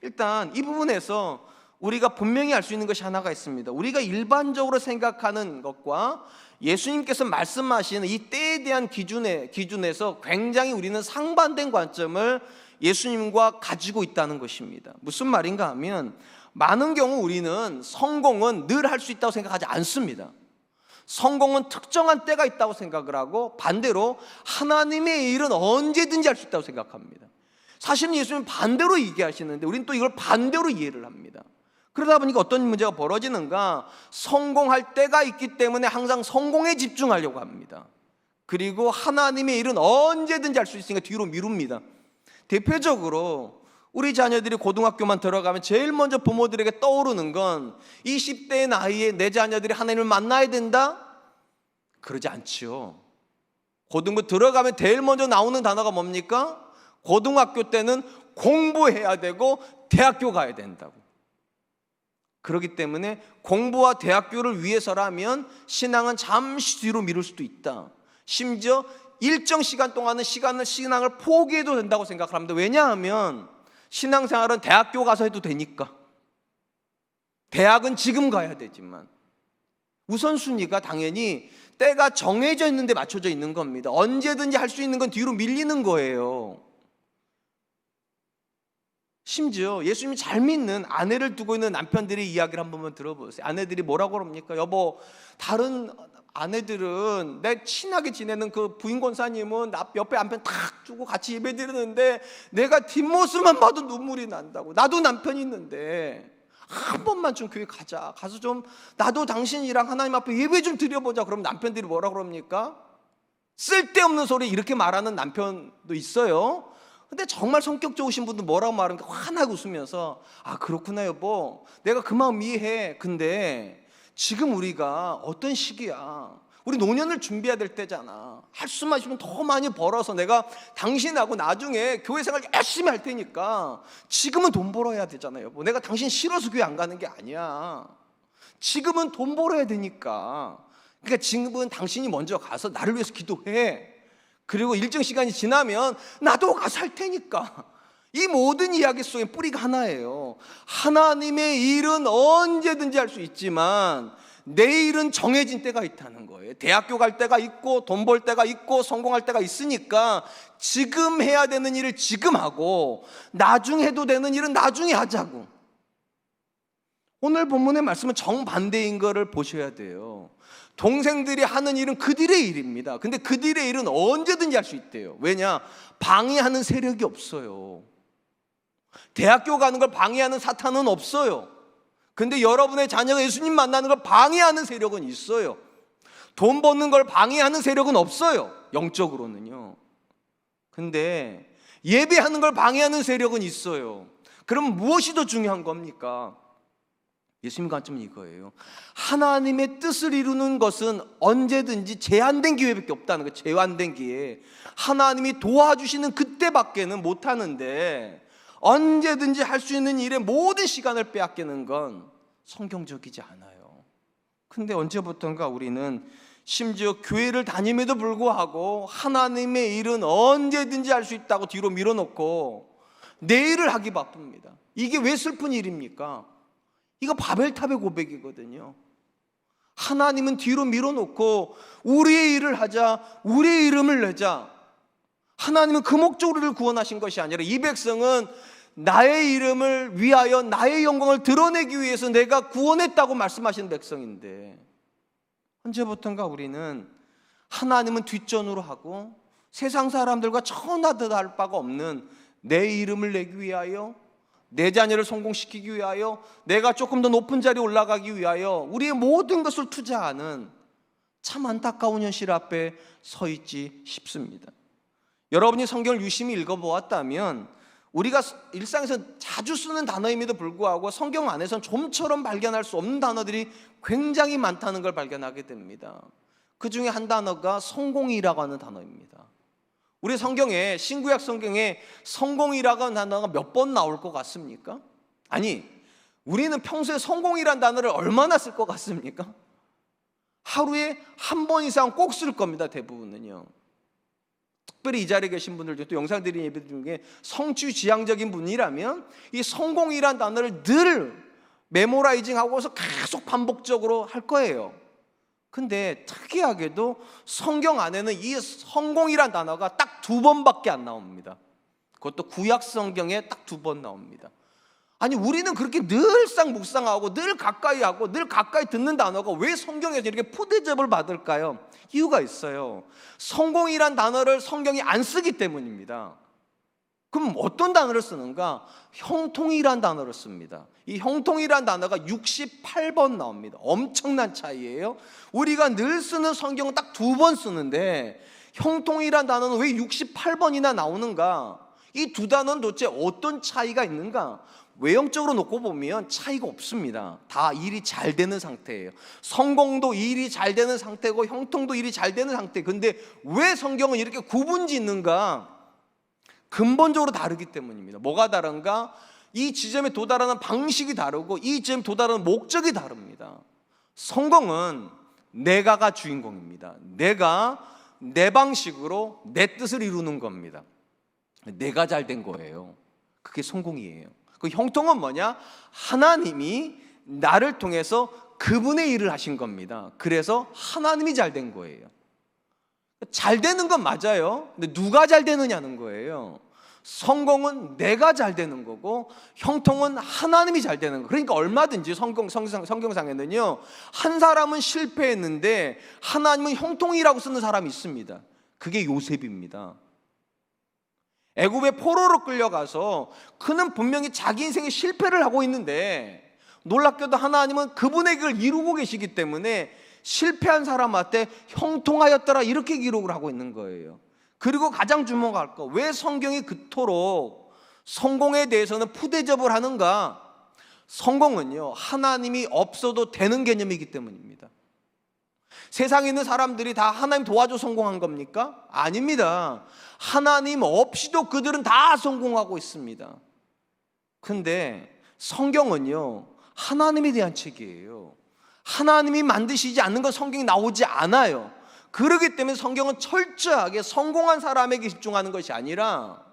일단 이 부분에서 우리가 분명히 알 수 있는 것이 하나가 있습니다. 우리가 일반적으로 생각하는 것과 예수님께서 말씀하시는 이 때에 대한 기준에서 굉장히 우리는 상반된 관점을 예수님과 가지고 있다는 것입니다. 무슨 말인가 하면 많은 경우 우리는 성공은 늘 할 수 있다고 생각하지 않습니다. 성공은 특정한 때가 있다고 생각을 하고, 반대로 하나님의 일은 언제든지 할 수 있다고 생각합니다. 사실은 예수님은 반대로 얘기하시는데 우리는 또 이걸 반대로 이해를 합니다. 그러다 보니까 어떤 문제가 벌어지는가? 성공할 때가 있기 때문에 항상 성공에 집중하려고 합니다. 그리고 하나님의 일은 언제든지 할 수 있으니까 뒤로 미룹니다. 대표적으로 우리 자녀들이 고등학교만 들어가면 제일 먼저 부모들에게 떠오르는 건 20대의 나이에 내 자녀들이 하나님을 만나야 된다? 그러지 않지요. 고등부 들어가면 제일 먼저 나오는 단어가 뭡니까? 고등학교 때는 공부해야 되고 대학교 가야 된다고. 그렇기 때문에 공부와 대학교를 위해서라면 신앙은 잠시 뒤로 미룰 수도 있다. 심지어 일정 시간 동안은 신앙을 포기해도 된다고 생각을 합니다. 왜냐하면 신앙생활은 대학교 가서 해도 되니까. 대학은 지금 가야 되지만 우선순위가 당연히 때가 정해져 있는데 맞춰져 있는 겁니다. 언제든지 할 수 있는 건 뒤로 밀리는 거예요. 심지어 예수님이 잘 믿는 아내를 두고 있는 남편들의 이야기를 한 번만 들어보세요. 아내들이 뭐라고 그럽니까? 여보, 다른 아내들은 내 친하게 지내는 그 부인 권사님은 옆에 남편 탁 주고 같이 예배 드리는데 내가 뒷모습만 봐도 눈물이 난다고. 나도 남편이 있는데 한 번만 좀 교회 가자. 가서 좀 나도 당신이랑 하나님 앞에 예배 좀 드려보자. 그럼 남편들이 뭐라고 그럽니까? 쓸데없는 소리 이렇게 말하는 남편도 있어요. 근데 정말 성격 좋으신 분들 뭐라고 말하니까 환하게 웃으면서 아 그렇구나 여보, 내가 그 마음 이해해. 근데 지금 우리가 어떤 시기야? 우리 노년을 준비해야 될 때잖아. 할 수만 있으면 더 많이 벌어서 내가 당신하고 나중에 교회 생활 열심히 할 테니까 지금은 돈 벌어야 되잖아요 여보. 내가 당신 싫어서 교회 안 가는 게 아니야. 지금은 돈 벌어야 되니까. 그러니까 지금은 당신이 먼저 가서 나를 위해서 기도해. 그리고 일정 시간이 지나면 나도 가서 할 테니까. 이 모든 이야기 속에 뿌리가 하나예요. 하나님의 일은 언제든지 할 수 있지만 내 일은 정해진 때가 있다는 거예요. 대학교 갈 때가 있고 돈 벌 때가 있고 성공할 때가 있으니까 지금 해야 되는 일을 지금 하고 나중에 해도 되는 일은 나중에 하자고. 오늘 본문의 말씀은 정반대인 거를 보셔야 돼요. 동생들이 하는 일은 그들의 일입니다. 근데 그들의 일은 언제든지 할 수 있대요. 왜냐? 방해하는 세력이 없어요. 대학교 가는 걸 방해하는 사탄은 없어요. 근데 여러분의 자녀가 예수님 만나는 걸 방해하는 세력은 있어요. 돈 버는 걸 방해하는 세력은 없어요. 영적으로는요. 근데 예배하는 걸 방해하는 세력은 있어요. 그럼 무엇이 더 중요한 겁니까? 예수님 관점은 이거예요. 하나님의 뜻을 이루는 것은 언제든지 제한된 기회밖에 없다는 거예요. 제한된 기회. 하나님이 도와주시는 그때밖에는 못하는데 언제든지 할 수 있는 일에 모든 시간을 빼앗기는 건 성경적이지 않아요. 근데 언제부턴가 우리는 심지어 교회를 다님에도 불구하고 하나님의 일은 언제든지 할 수 있다고 뒤로 밀어놓고 내 일을 하기 바쁩니다. 이게 왜 슬픈 일입니까? 이거 바벨탑의 고백이거든요. 하나님은 뒤로 밀어놓고 우리의 일을 하자, 우리의 이름을 내자. 하나님은 그 목적으로 우리를 구원하신 것이 아니라 이 백성은 나의 이름을 위하여 나의 영광을 드러내기 위해서 내가 구원했다고 말씀하시는 백성인데, 언제부턴가 우리는 하나님은 뒷전으로 하고 세상 사람들과 천하 다를 바가 없는 내 이름을 내기 위하여, 내 자녀를 성공시키기 위하여, 내가 조금 더 높은 자리에 올라가기 위하여 우리의 모든 것을 투자하는 참 안타까운 현실 앞에 서 있지 싶습니다. 여러분이 성경을 유심히 읽어보았다면 우리가 일상에서 자주 쓰는 단어임에도 불구하고 성경 안에서는 좀처럼 발견할 수 없는 단어들이 굉장히 많다는 걸 발견하게 됩니다. 그 중에 한 단어가 성공이라고 하는 단어입니다. 우리 성경에, 신구약 성경에 성공이라고 하는 단어가 몇 번 나올 것 같습니까? 아니, 우리는 평소에 성공이라는 단어를 얼마나 쓸 것 같습니까? 하루에 한 번 이상 꼭 쓸 겁니다. 대부분은요. 특별히 이 자리에 계신 분들 중에, 또 영상 드리는 예배 중에 성취지향적인 분이라면 이 성공이라는 단어를 늘 메모라이징하고서 계속 반복적으로 할 거예요. 근데 특이하게도 성경 안에는 이 성공이란 단어가 딱 2번밖에 안 나옵니다. 그것도 구약 성경에 딱 2번 나옵니다. 아니, 우리는 그렇게 늘상 묵상하고 늘 가까이 하고 늘 가까이 듣는 단어가 왜 성경에서 이렇게 푸대접을 받을까요? 이유가 있어요. 성공이란 단어를 성경이 안 쓰기 때문입니다. 그럼 어떤 단어를 쓰는가? 형통이란 단어를 씁니다. 이 형통이란 단어가 68번 나옵니다. 엄청난 차이예요. 우리가 늘 쓰는 성경은 딱 2번 쓰는데 형통이란 단어는 왜 68번이나 나오는가? 이 두 단어는 도대체 어떤 차이가 있는가? 외형적으로 놓고 보면 차이가 없습니다. 다 일이 잘 되는 상태예요. 성공도 일이 잘 되는 상태고 형통도 일이 잘 되는 상태. 근데 왜 성경은 이렇게 구분짓는가? 근본적으로 다르기 때문입니다. 뭐가 다른가? 이 지점에 도달하는 방식이 다르고 이 지점에 도달하는 목적이 다릅니다. 성공은 내가가 주인공입니다. 내가 내 방식으로 내 뜻을 이루는 겁니다. 내가 잘 된 거예요. 그게 성공이에요. 그 형통은 뭐냐? 하나님이 나를 통해서 그분의 일을 하신 겁니다. 그래서 하나님이 잘 된 거예요. 잘 되는 건 맞아요. 근데 누가 잘 되느냐는 거예요. 성공은 내가 잘 되는 거고 형통은 하나님이 잘 되는 거. 그러니까 얼마든지 성경상에는요, 한 사람은 실패했는데 하나님은 형통이라고 쓰는 사람이 있습니다. 그게 요셉입니다. 애굽의 포로로 끌려가서 그는 분명히 자기 인생에 실패를 하고 있는데 놀랍게도 하나님은 그분의 길을 이루고 계시기 때문에 실패한 사람한테 형통하였더라 이렇게 기록을 하고 있는 거예요. 그리고 가장 주목할 거, 왜 성경이 그토록 성공에 대해서는 푸대접을 하는가? 성공은요, 하나님이 없어도 되는 개념이기 때문입니다. 세상에 있는 사람들이 다 하나님 도와줘 성공한 겁니까? 아닙니다. 하나님 없이도 그들은 다 성공하고 있습니다. 근데 성경은요, 하나님에 대한 책이에요. 하나님이 만드시지 않는 건 성경이 나오지 않아요. 그렇기 때문에 성경은 철저하게 성공한 사람에게 집중하는 것이 아니라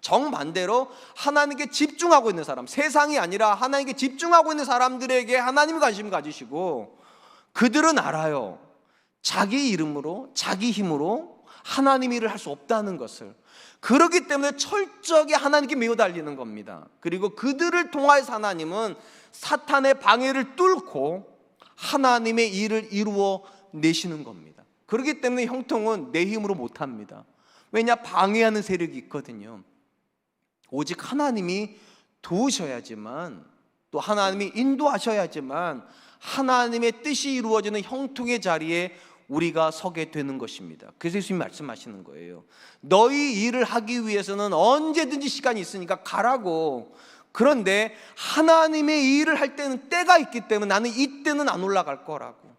정반대로 하나님께 집중하고 있는 사람, 세상이 아니라 하나님께 집중하고 있는 사람들에게 하나님이 관심 가지시고, 그들은 알아요. 자기 이름으로, 자기 힘으로 하나님 일을 할 수 없다는 것을. 그렇기 때문에 철저하게 하나님께 매어 달리는 겁니다. 그리고 그들을 통하여서 하나님은 사탄의 방해를 뚫고 하나님의 일을 이루어 내시는 겁니다. 그렇기 때문에 형통은 내 힘으로 못합니다. 왜냐? 방해하는 세력이 있거든요. 오직 하나님이 도우셔야지만, 또 하나님이 인도하셔야지만 하나님의 뜻이 이루어지는 형통의 자리에 우리가 서게 되는 것입니다. 그래서 예수님이 말씀하시는 거예요. 너희 일을 하기 위해서는 언제든지 시간이 있으니까 가라고. 그런데 하나님의 일을 할 때는 때가 있기 때문에 나는 이때는 안 올라갈 거라고.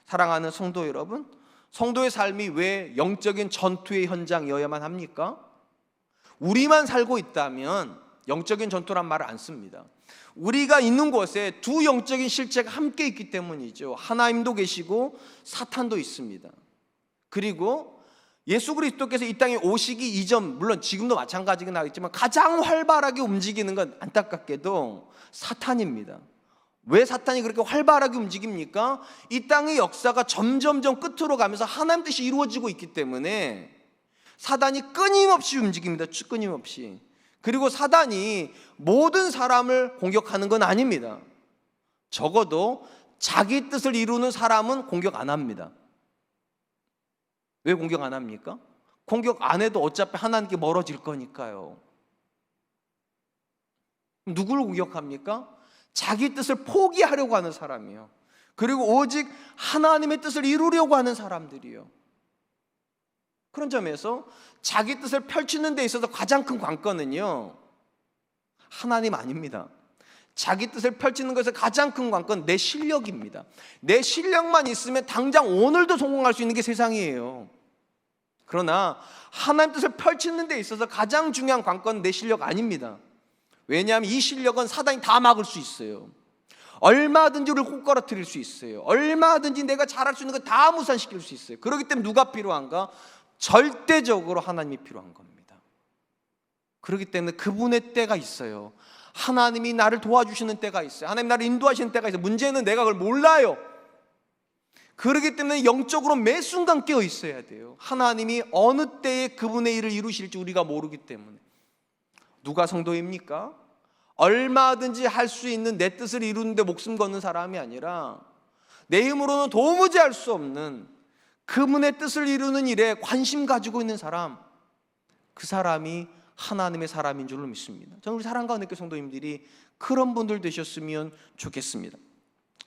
사랑하는 성도 여러분, 성도의 삶이 왜 영적인 전투의 현장이어야만 합니까? 우리만 살고 있다면 영적인 전투란 말을 안 씁니다. 우리가 있는 곳에 두 영적인 실체가 함께 있기 때문이죠. 하나님도 계시고 사탄도 있습니다. 그리고 예수 그리스도께서 이 땅에 오시기 이전, 물론 지금도 마찬가지긴 하겠지만 가장 활발하게 움직이는 건 안타깝게도 사탄입니다. 왜 사탄이 그렇게 활발하게 움직입니까? 이 땅의 역사가 점점점 끝으로 가면서 하나님 뜻이 이루어지고 있기 때문에 사단이 끊임없이 움직입니다. 끊임없이. 그리고 사단이 모든 사람을 공격하는 건 아닙니다. 적어도 자기 뜻을 이루는 사람은 공격 안 합니다. 왜 공격 안 합니까? 공격 안 해도 어차피 하나님께 멀어질 거니까요. 누구를 공격합니까? 자기 뜻을 포기하려고 하는 사람이요. 그리고 오직 하나님의 뜻을 이루려고 하는 사람들이요. 그런 점에서 자기 뜻을 펼치는 데 있어서 가장 큰 관건은요, 하나님 아닙니다. 자기 뜻을 펼치는 것에서 가장 큰 관건 내 실력입니다. 내 실력만 있으면 당장 오늘도 성공할 수 있는 게 세상이에요. 그러나 하나님 뜻을 펼치는 데 있어서 가장 중요한 관건은 내 실력 아닙니다. 왜냐하면 이 실력은 사단이 다 막을 수 있어요. 얼마든지 우리를 꼭 떨어뜨릴 수 있어요. 얼마든지 내가 잘할 수 있는 거 다 무산시킬 수 있어요. 그렇기 때문에 누가 필요한가? 절대적으로 하나님이 필요한 겁니다. 그렇기 때문에 그분의 때가 있어요. 하나님이 나를 도와주시는 때가 있어요. 하나님 나를 인도하시는 때가 있어요. 문제는 내가 그걸 몰라요. 그렇기 때문에 영적으로 매 순간 깨어 있어야 돼요. 하나님이 어느 때에 그분의 일을 이루실지 우리가 모르기 때문에. 누가 성도입니까? 얼마든지 할 수 있는 내 뜻을 이루는데 목숨 거는 사람이 아니라 내 힘으로는 도무지 할 수 없는 그분의 뜻을 이루는 일에 관심 가지고 있는 사람, 그 사람이 하나님의 사람인 줄로 믿습니다. 저는 우리 사랑과 은혜교회 성도님들이 그런 분들 되셨으면 좋겠습니다.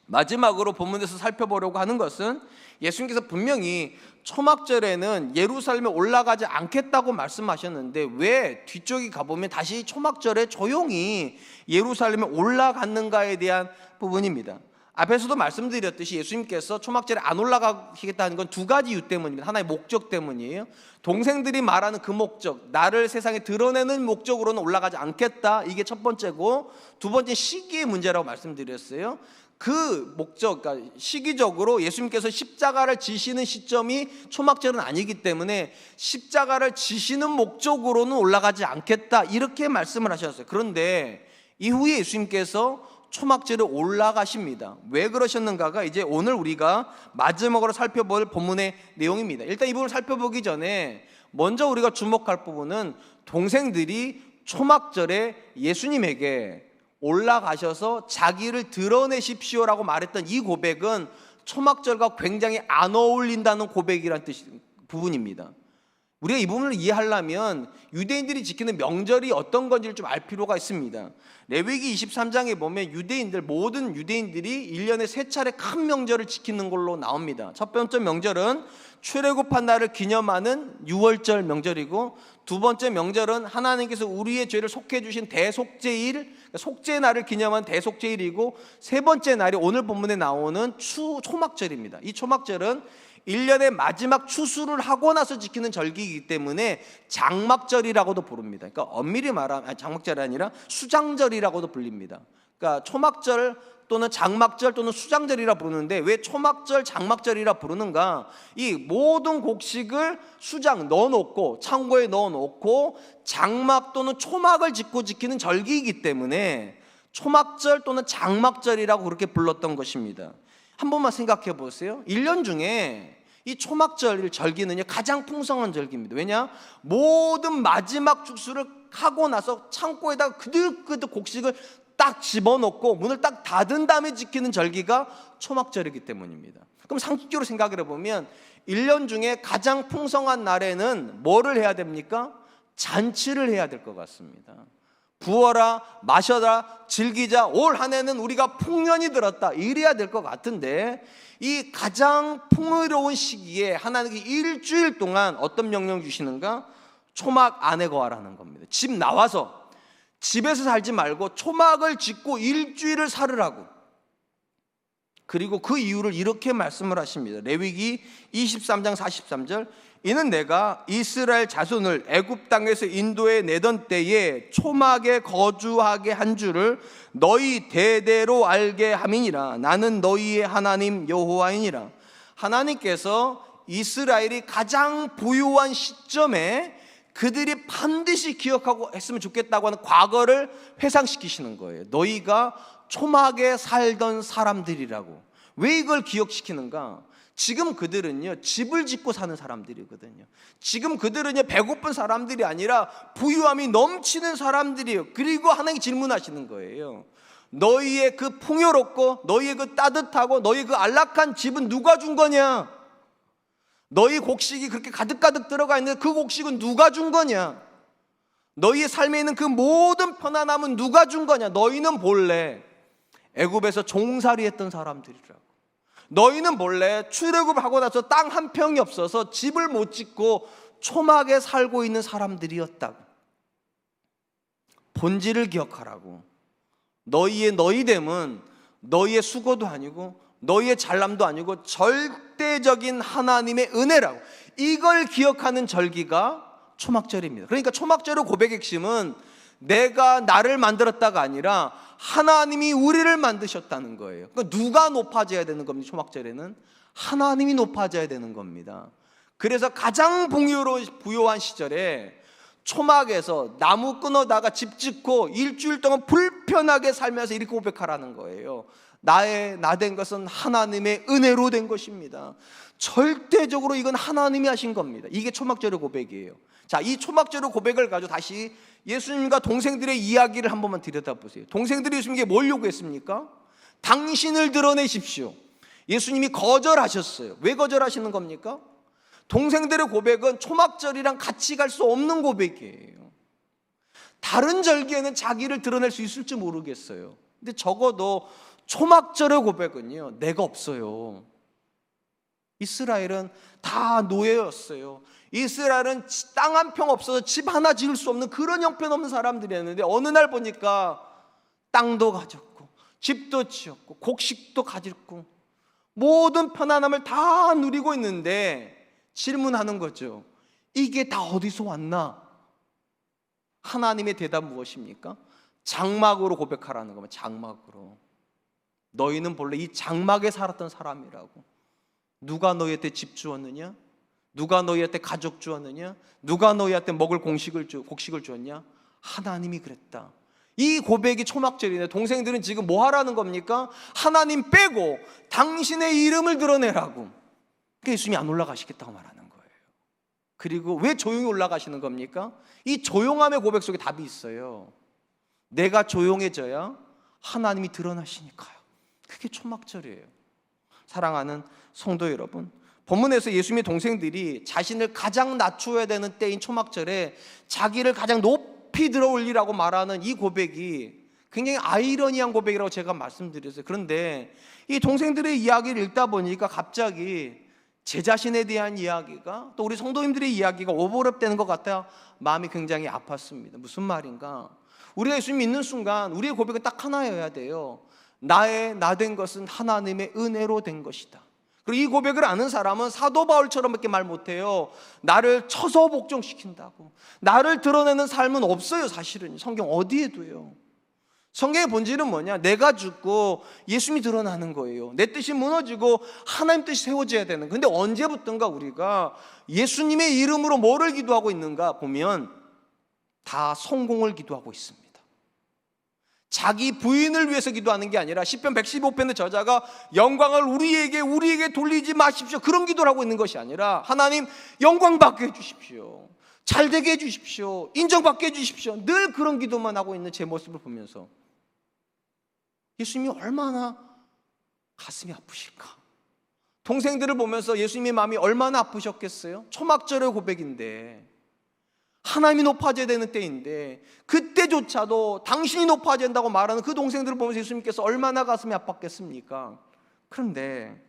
마지막으로 본문에서 살펴보려고 하는 것은 예수님께서 분명히 초막절에는 예루살렘에 올라가지 않겠다고 말씀하셨는데 왜 뒤쪽에 가보면 다시 초막절에 조용히 예루살렘에 올라갔는가에 대한 부분입니다. 앞에서도 말씀드렸듯이 예수님께서 초막절에 안 올라가시겠다는 건 두 가지 이유 때문입니다. 하나의 목적 때문이에요. 동생들이 말하는 그 목적, 나를 세상에 드러내는 목적으로는 올라가지 않겠다, 이게 첫 번째고, 두 번째 시기의 문제라고 말씀드렸어요. 그 목적, 그러니까 시기적으로 예수님께서 십자가를 지시는 시점이 초막절은 아니기 때문에 십자가를 지시는 목적으로는 올라가지 않겠다, 이렇게 말씀을 하셨어요. 그런데 이후에 예수님께서 초막절에 올라가십니다. 왜 그러셨는가가 이제 오늘 우리가 마지막으로 살펴볼 본문의 내용입니다. 일단 이 부분을 살펴보기 전에 먼저 우리가 주목할 부분은 동생들이 초막절에 예수님에게 올라가셔서 자기를 드러내십시오라고 말했던 이 고백은 초막절과 굉장히 안 어울린다는 고백이라는 부분입니다. 우리가 이 부분을 이해하려면 유대인들이 지키는 명절이 어떤 건지를 좀 알 필요가 있습니다. 레위기 23장에 보면 모든 유대인들이 1년에 3차례 큰 명절을 지키는 걸로 나옵니다. 첫 번째 명절은 출애굽한 날을 기념하는 유월절 명절이고, 두 번째 명절은 하나님께서 우리의 죄를 속해 주신 대속죄일, 속죄 날을 기념한 대속죄일이고, 세 번째 날이 오늘 본문에 나오는 초막절입니다. 이 초막절은 1년의 마지막 추수를 하고 나서 지키는 절기이기 때문에 장막절이라고도 부릅니다. 그러니까 엄밀히 말하면 장막절이 아니라 수장절이라고도 불립니다. 그러니까 초막절 또는 장막절 또는 수장절이라 부르는데, 왜 초막절, 장막절이라 부르는가? 이 모든 곡식을 수장 넣어놓고 창고에 넣어놓고 장막 또는 초막을 짓고 지키는 절기이기 때문에 초막절 또는 장막절이라고 그렇게 불렀던 것입니다. 한 번만 생각해 보세요. 1년 중에 이 초막절 절기는요 가장 풍성한 절기입니다. 왜냐? 모든 마지막 축수를 하고 나서 창고에다가 그득그득 곡식을 딱 집어넣고 문을 딱 닫은 다음에 지키는 절기가 초막절이기 때문입니다. 그럼 상식적으로 생각을 해보면 1년 중에 가장 풍성한 날에는 뭐를 해야 됩니까? 잔치를 해야 될 것 같습니다. 부어라 마셔라 즐기자, 올 한 해는 우리가 풍년이 들었다, 이래야 될 것 같은데, 이 가장 풍요로운 시기에 하나님께 일주일 동안 어떤 명령 주시는가? 초막 안에 거하라는 겁니다. 집 나와서 집에서 살지 말고 초막을 짓고 일주일을 살으라고. 그리고 그 이유를 이렇게 말씀을 하십니다. 레위기 23장 43절, 이는 내가 이스라엘 자손을 애굽 땅에서 인도해 내던 때에 초막에 거주하게 한 줄을 너희 대대로 알게 함이니라. 나는 너희의 하나님 여호와이니라. 하나님께서 이스라엘이 가장 부유한 시점에 그들이 반드시 기억하고 했으면 좋겠다고 하는 과거를 회상시키시는 거예요. 너희가 초막에 살던 사람들이라고. 왜 이걸 기억시키는가? 지금 그들은요 집을 짓고 사는 사람들이거든요. 지금 그들은요 배고픈 사람들이 아니라 부유함이 넘치는 사람들이에요. 그리고 하나님이 질문하시는 거예요. 너희의 그 풍요롭고 너희의 그 따뜻하고 너희의 그 안락한 집은 누가 준 거냐? 너희 곡식이 그렇게 가득가득 들어가 있는데 그 곡식은 누가 준 거냐? 너희의 삶에 있는 그 모든 편안함은 누가 준 거냐? 너희는 본래 애굽에서 종살이 했던 사람들이라고. 너희는 본래 출애굽을 하고 나서 땅 한 평이 없어서 집을 못 짓고 초막에 살고 있는 사람들이었다고. 본질을 기억하라고. 너희의 너희됨은 너희의 수고도 아니고 너희의 잘남도 아니고 절대적인 하나님의 은혜라고. 이걸 기억하는 절기가 초막절입니다. 그러니까 초막절의 고백의 핵심은 내가 나를 만들었다가 아니라 하나님이 우리를 만드셨다는 거예요. 그러니까 누가 높아져야 되는 겁니다. 초막절에는 하나님이 높아져야 되는 겁니다. 그래서 가장 부유한 시절에 초막에서 나무 끊어다가 집 짓고 일주일 동안 불편하게 살면서 이렇게 고백하라는 거예요. 나 된 것은 하나님의 은혜로 된 것입니다. 절대적으로 이건 하나님이 하신 겁니다. 이게 초막절의 고백이에요. 자, 이 초막절의 고백을 가지고 다시 예수님과 동생들의 이야기를 한 번만 들여다보세요. 동생들이 예수님께 뭘 요구했습니까? 당신을 드러내십시오. 예수님이 거절하셨어요. 왜 거절하시는 겁니까? 동생들의 고백은 초막절이랑 같이 갈 수 없는 고백이에요. 다른 절기에는 자기를 드러낼 수 있을지 모르겠어요. 근데 적어도 초막절의 고백은요, 내가 없어요. 이스라엘은 다 노예였어요. 이스라엘은 땅 한 평 없어서 집 하나 지을 수 없는 그런 형편없는 사람들이었는데, 어느 날 보니까 땅도 가졌고 집도 지었고 곡식도 가졌고 모든 편안함을 다 누리고 있는데 질문하는 거죠. 이게 다 어디서 왔나? 하나님의 대답 무엇입니까? 장막으로 고백하라는 겁니다. 장막으로. 너희는 본래 이 장막에 살았던 사람이라고. 누가 너희한테 집 주었느냐? 누가 너희한테 가족 주었느냐? 누가 너희한테 먹을 곡식을 주었냐? 하나님이 그랬다. 이 고백이 초막절이네. 동생들은 지금 뭐 하라는 겁니까? 하나님 빼고 당신의 이름을 드러내라고. 그러니까 예수님이 안 올라가시겠다고 말하는 거예요. 그리고 왜 조용히 올라가시는 겁니까? 이 조용함의 고백 속에 답이 있어요. 내가 조용해져야 하나님이 드러나시니까요. 그게 초막절이에요. 사랑하는 성도 여러분, 본문에서 예수님의 동생들이 자신을 가장 낮춰야 되는 때인 초막절에 자기를 가장 높이 들어 올리라고 말하는 이 고백이 굉장히 아이러니한 고백이라고 제가 말씀드렸어요. 그런데 이 동생들의 이야기를 읽다 보니까 갑자기 제 자신에 대한 이야기가, 또 우리 성도님들의 이야기가 오버랩되는 것 같아요. 마음이 굉장히 아팠습니다. 무슨 말인가? 우리가 예수님 믿는 순간 우리의 고백은 딱 하나여야 돼요. 나 된 것은 하나님의 은혜로 된 것이다. 그리고 이 고백을 아는 사람은 사도 바울처럼밖에 말 못해요. 나를 쳐서 복종시킨다고. 나를 드러내는 삶은 없어요. 사실은 성경 어디에도요. 성경의 본질은 뭐냐? 내가 죽고 예수님이 드러나는 거예요. 내 뜻이 무너지고 하나님 뜻이 세워져야 되는. 근데 언제부턴가 우리가 예수님의 이름으로 뭐를 기도하고 있는가 보면 다 성공을 기도하고 있습니다. 자기 부인을 위해서 기도하는 게 아니라 시편 115편의 저자가 영광을 우리에게 돌리지 마십시오, 그런 기도를 하고 있는 것이 아니라 하나님 영광 받게 해주십시오, 잘 되게 해주십시오, 인정받게 해주십시오, 늘 그런 기도만 하고 있는 제 모습을 보면서 예수님이 얼마나 가슴이 아프실까. 동생들을 보면서 예수님의 마음이 얼마나 아프셨겠어요. 초막절의 고백인데, 하나님이 높아져야 되는 때인데 그때조차도 당신이 높아져야 된다고 말하는 그 동생들을 보면서 예수님께서 얼마나 가슴이 아팠겠습니까. 그런데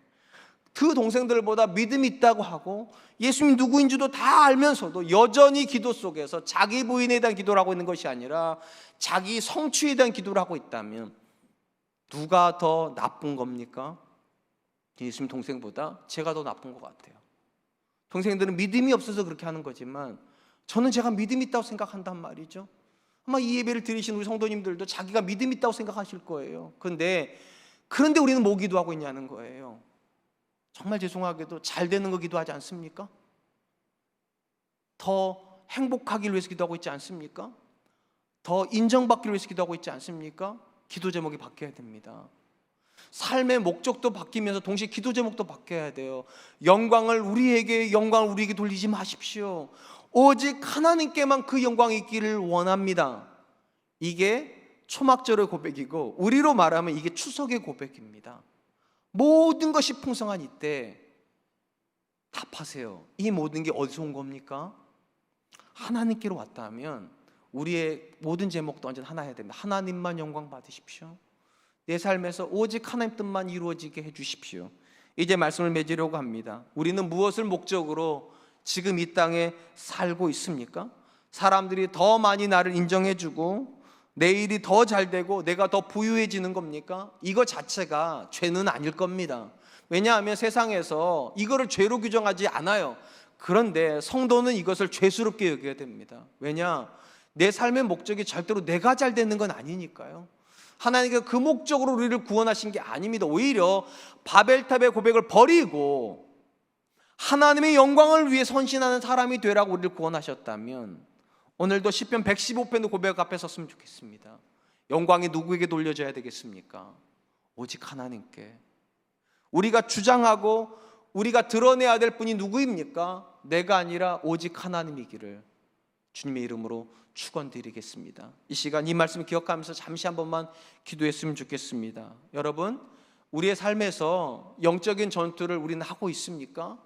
그 동생들보다 믿음이 있다고 하고 예수님 누구인지도 다 알면서도 여전히 기도 속에서 자기 부인에 대한 기도를 하고 있는 것이 아니라 자기 성취에 대한 기도를 하고 있다면 누가 더 나쁜 겁니까? 예수님 동생보다 제가 더 나쁜 것 같아요. 동생들은 믿음이 없어서 그렇게 하는 거지만 저는 제가 믿음이 있다고 생각한단 말이죠. 아마 이 예배를 드리신 우리 성도님들도 자기가 믿음이 있다고 생각하실 거예요. 그런데 우리는 뭐 기도하고 있냐는 거예요. 정말 죄송하게도 잘 되는 거 기도하지 않습니까? 더 행복하기를 위해서 기도하고 있지 않습니까? 더 인정받기를 위해서 기도하고 있지 않습니까? 기도 제목이 바뀌어야 됩니다. 삶의 목적도 바뀌면서 동시에 기도 제목도 바뀌어야 돼요. 영광을 우리에게 돌리지 마십시오. 오직 하나님께만 그 영광이 있기를 원합니다. 이게 초막절의 고백이고 우리로 말하면 이게 추석의 고백입니다. 모든 것이 풍성한 이때 답하세요. 이 모든 게 어디서 온 겁니까? 하나님께로 왔다면 우리의 모든 제목도 완전 하나 해야 됩니다. 하나님만 영광 받으십시오. 내 삶에서 오직 하나님 뜻만 이루어지게 해주십시오. 이제 말씀을 맺으려고 합니다. 우리는 무엇을 목적으로 지금 이 땅에 살고 있습니까? 사람들이 더 많이 나를 인정해주고 내 일이 더 잘되고 내가 더 부유해지는 겁니까? 이거 자체가 죄는 아닐 겁니다. 왜냐하면 세상에서 이거를 죄로 규정하지 않아요. 그런데 성도는 이것을 죄스럽게 여겨야 됩니다. 왜냐? 내 삶의 목적이 절대로 내가 잘 되는 건 아니니까요. 하나님께서 그 목적으로 우리를 구원하신 게 아닙니다. 오히려 바벨탑의 고백을 버리고 하나님의 영광을 위해 헌신하는 사람이 되라고 우리를 구원하셨다면 오늘도 시편 115편의 고백 앞에 섰으면 좋겠습니다. 영광이 누구에게 돌려져야 되겠습니까? 오직 하나님께. 우리가 주장하고 우리가 드러내야 될 분이 누구입니까? 내가 아니라 오직 하나님이기를 주님의 이름으로 축원드리겠습니다. 이 시간 이 말씀을 기억하면서 잠시 한 번만 기도했으면 좋겠습니다. 여러분, 우리의 삶에서 영적인 전투를 우리는 하고 있습니까?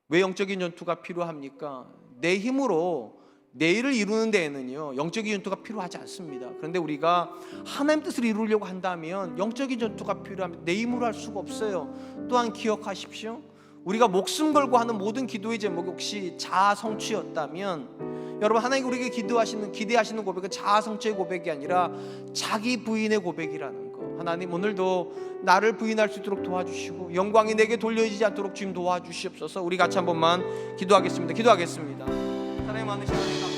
왜 영적인 전투가 필요합니까? 내 힘으로 내 일을 이루는 데에는요 영적인 전투가 필요하지 않습니다. 그런데 우리가 하나님 뜻을 이루려고 한다면 영적인 전투가 필요합니다. 내 힘으로 할 수가 없어요. 또한 기억하십시오. 우리가 목숨 걸고 하는 모든 기도의 제목이 혹시 자아 성취였다면 여러분, 하나님 우리에게 기대하시는 고백은 자아 성취의 고백이 아니라 자기 부인의 고백이라는 거. 하나님, 오늘도 나를 부인할 수 있도록 도와주시고 영광이 내게 돌려지지 않도록 주님 도와주시옵소서. 우리 같이 한 번만 기도하겠습니다. 하나님, 많은 시간에